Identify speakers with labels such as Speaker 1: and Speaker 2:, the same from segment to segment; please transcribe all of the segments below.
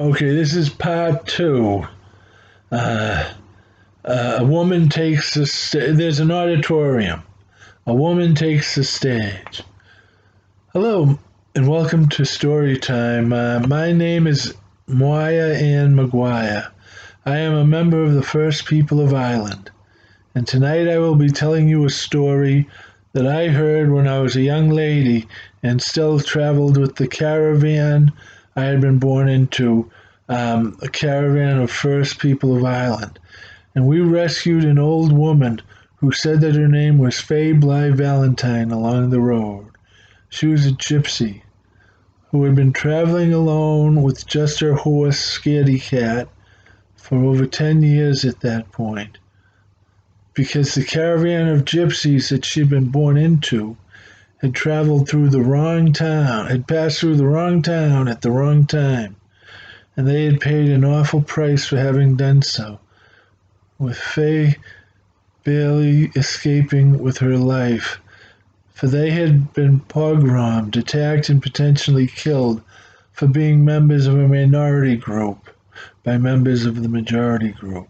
Speaker 1: Okay, this is part two. Uh, a woman takes the there's an auditorium. A woman takes the stage. Hello, and welcome to Story Time. My name is Muire Ann Maguire. I am a member of the First People of Ireland, and tonight I will be telling you a story that I heard when I was a young lady and still traveled with the caravan I had been born into, a caravan of First People of Ireland. And we rescued an old woman who said that her name was Fae Bly Valentine along the road. She was a gypsy who had been traveling alone with just her horse, Scardy Cat, for over 10 years at that point, because the caravan of gypsies that she'd been born into had traveled through the wrong town, had passed through the wrong town at the wrong time, and they had paid an awful price for having done so, with Faye barely escaping with her life, for they had been pogromed, attacked, and potentially killed for being members of a minority group by members of the majority group.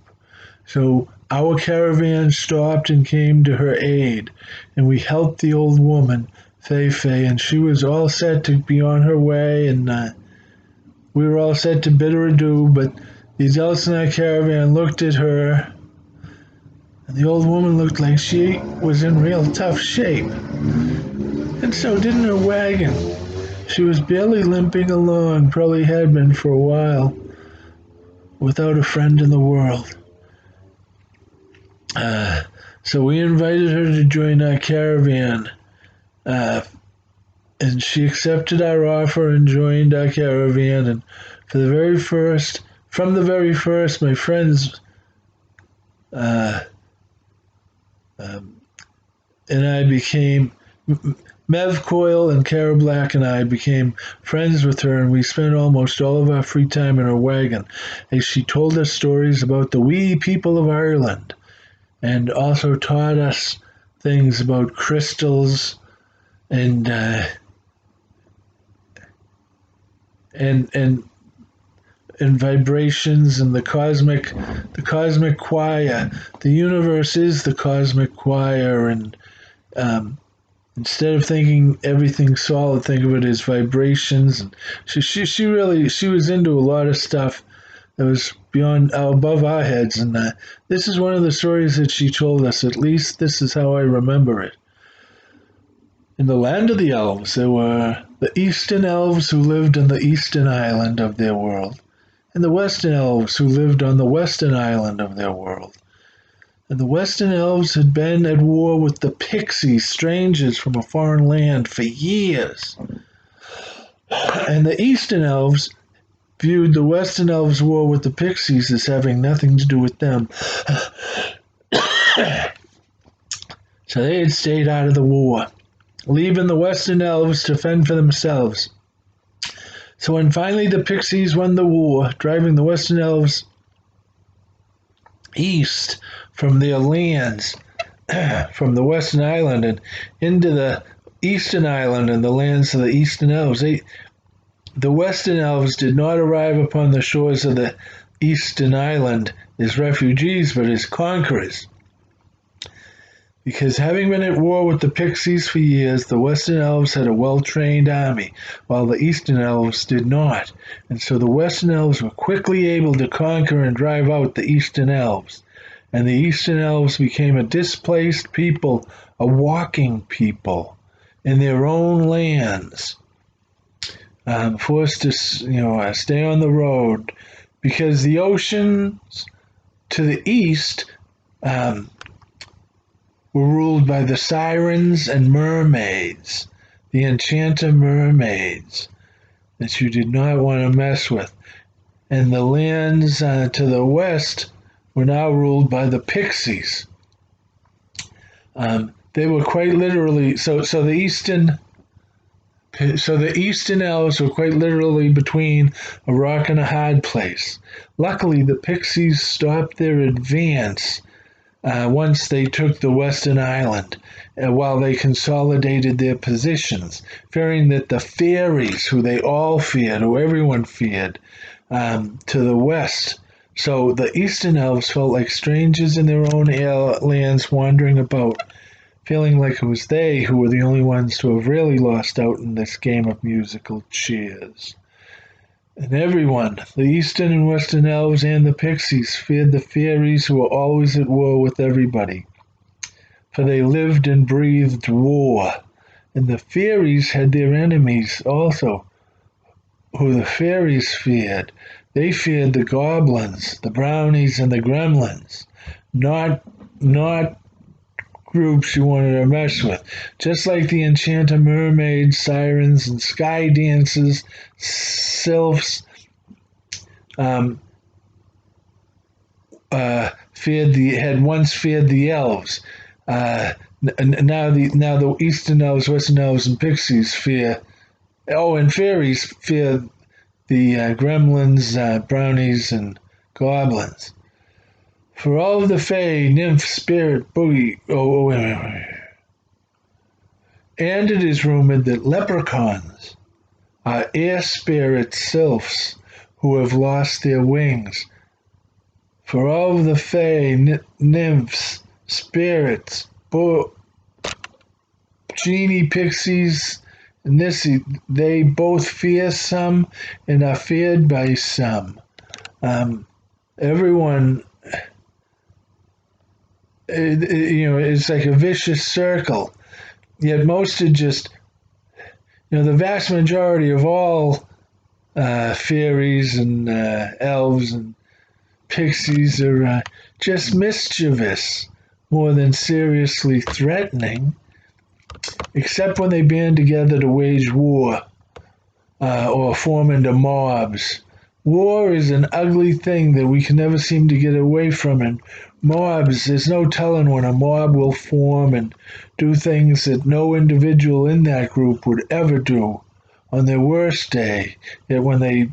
Speaker 1: So our caravan stopped and came to her aid, and we helped the old woman, Fei Fei, and she was all set to be on her way, and we were all set to bid her adieu, but the adults in our caravan looked at her, and the old woman looked like she was in real tough shape, and so didn't her wagon. She was barely limping along, probably had been for a while, without a friend in the world. Uh, so we invited her to join our caravan, uh, and she accepted our offer and joined our caravan. And from the very first, my friends uh, um, and I became Mev Coyle and Cara Black and I became friends with her, and we spent almost all of our free time in her wagon as she told us stories about the wee people of Ireland, and also taught us things about crystals and and and and vibrations and the cosmic choir. The universe is the cosmic choir, and instead of thinking everything solid, think of it as vibrations. And she was into a lot of stuff that was beyond above our heads, and this is one of the stories that she told us. At least this is how I remember it. In the land of the elves, there were the eastern elves who lived on the eastern island of their world, and the western elves who lived on the western island of their world. And the western elves had been at war with the pixies, strangers from a foreign land, for years. And the eastern elves viewed the western elves' war with the pixies as having nothing to do with them. So they had stayed out of the war, leaving the western elves to fend for themselves. So when finally the pixies won the war, driving the western elves east from their lands, from the western island and into the eastern island and the lands of the eastern elves, the western elves did not arrive upon the shores of the eastern island as refugees, but as conquerors. Because having been at war with the pixies for years, the western elves had a well-trained army, while the eastern elves did not. And so the western elves were quickly able to conquer and drive out the eastern elves. And the eastern elves became a displaced people, a walking people in their own lands, forced to stay on the road, because the oceans to the east were ruled by the sirens and mermaids, the enchanter mermaids that you did not want to mess with. And the lands to the west were now ruled by the pixies. They were quite literally the eastern elves were quite literally between a rock and a hard place. Luckily, the pixies stopped their advance once they took the western island, while they consolidated their positions, fearing that the fairies, who they all feared, who everyone feared, to the west. So the eastern elves felt like strangers in their own lands wandering about, feeling like it was they who were the only ones to have really lost out in this game of musical chairs. And everyone, the eastern and western elves and the pixies, feared the fairies who were always at war with everybody, for they lived and breathed war. And the fairies had their enemies also, who the fairies feared. They feared the goblins, the brownies, and the gremlins, not groups you wanted to mess with. Just like the enchanter mermaids, sirens, and sky dancers, sylphs had once feared the elves. Now the eastern elves, western elves, and pixies fear. Oh, and fairies fear the gremlins, brownies, and goblins. For all of the Fae, nymph, spirit, boogie. Wait. And it is rumored that leprechauns are air spirit sylphs who have lost their wings. For all of the Fae, nymphs, spirits, genie, pixies, and Nissy, they both fear some and are feared by some. Everyone, it's like a vicious circle. Yet most are just, the vast majority of all fairies and elves and pixies are just mischievous more than seriously threatening, except when they band together to wage war or form into mobs. War is an ugly thing that we can never seem to get away from, and mobs, there's no telling when a mob will form and do things that no individual in that group would ever do on their worst day. Yet when they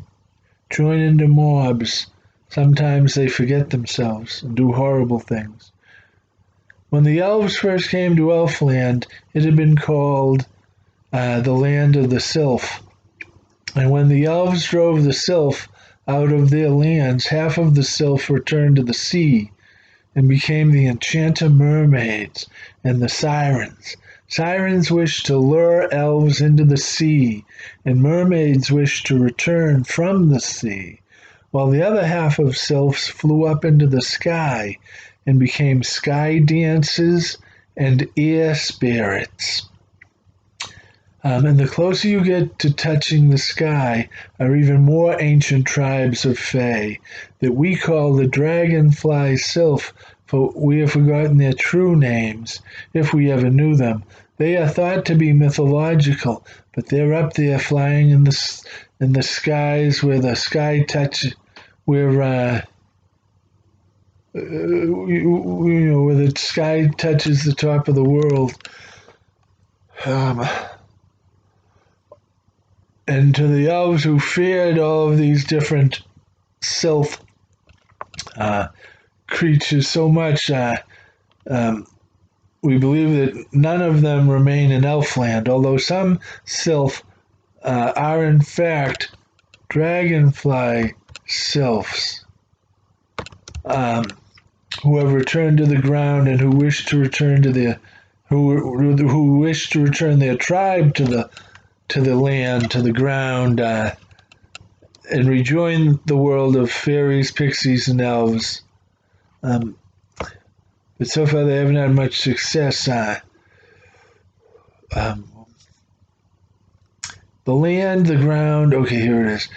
Speaker 1: join into mobs, sometimes they forget themselves and do horrible things. When the elves first came to Elfland, it had been called the land of the sylph. And when the elves drove the sylph out of their lands, half of the sylph returned to the sea and became the enchanter mermaids and the sirens. Sirens wished to lure elves into the sea, and mermaids wished to return from the sea, while the other half of sylphs flew up into the sky and became sky dancers and air spirits. And the closer you get to touching the sky are even more ancient tribes of Fae that we call the dragonfly sylph, for we have forgotten their true names, if we ever knew them. They are thought to be mythological, but they're up there flying in the skies where the sky where the sky touches the top of the world. And to the elves who feared all of these different sylph creatures so much, we believe that none of them remain in Elfland, although some sylph are in fact dragonfly sylphs who have returned to the ground and who wish to return to their who wish to return their tribe to the land, to the ground, and rejoin the world of fairies, pixies, and elves. But so far they haven't had much success. The land, the ground. Okay, here it is.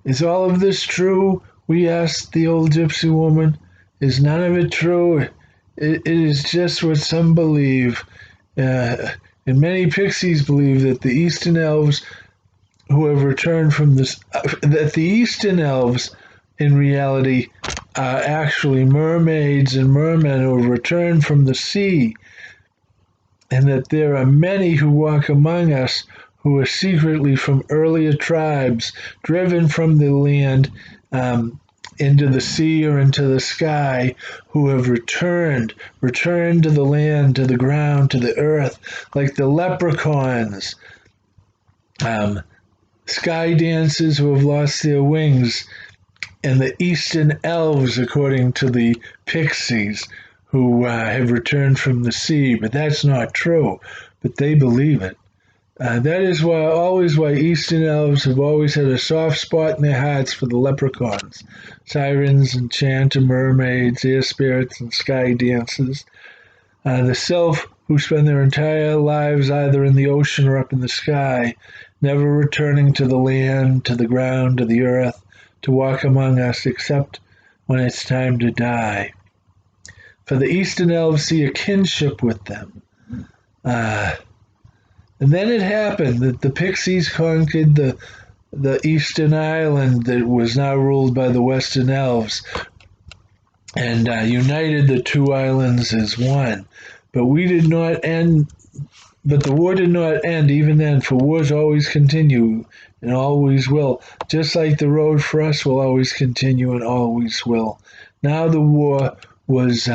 Speaker 1: Is all of this true? We asked the old gypsy woman. Is none of it true? It is just what some believe. And many pixies believe that the eastern elves who have returned from this, that the eastern elves in reality are actually mermaids and mermen who have returned from the sea, and that there are many who walk among us who are secretly from earlier tribes driven from the land into the sea or into the sky, who have returned to the land, to the ground, to the earth, like the leprechauns, sky dancers who have lost their wings, and the Eastern Elves, according to the Pixies, who have returned from the sea, but that's not true. But they believe it. That is why Eastern Elves have always had a soft spot in their hearts for the leprechauns, sirens, enchanted mermaids, air spirits, and sky dancers. The Sylph, who spend their entire lives either in the ocean or up in the sky, never returning to the land, to the ground, to the earth, to walk among us except when it's time to die. For the Eastern Elves see a kinship with them. And then it happened that the Pixies conquered the Eastern Island that was now ruled by the Western Elves and united the two islands as one. But we did not end. But the war did not end even then, for wars always continue and always will. Just like the road for us will always continue and always will. Now the war was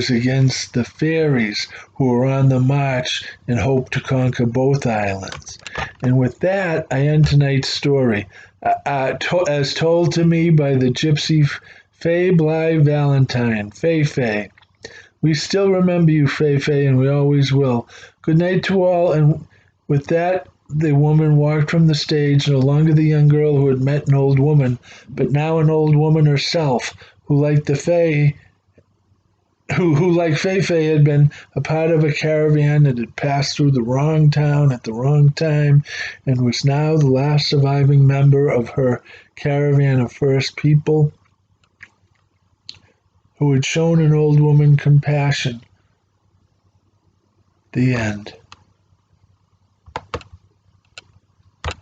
Speaker 1: against the fairies who were on the march and hoped to conquer both islands. And with that, I end tonight's story, as told to me by the gypsy Fae Bly Valentine, Fae. We still remember you, Fae, and we always will. Good night to all, and with that, the woman walked from the stage, no longer the young girl who had met an old woman, but now an old woman herself, who like the Fae, who like Fae had been a part of a caravan that had passed through the wrong town at the wrong time, and was now the last surviving member of her caravan of first people, who had shown an old woman compassion. The end.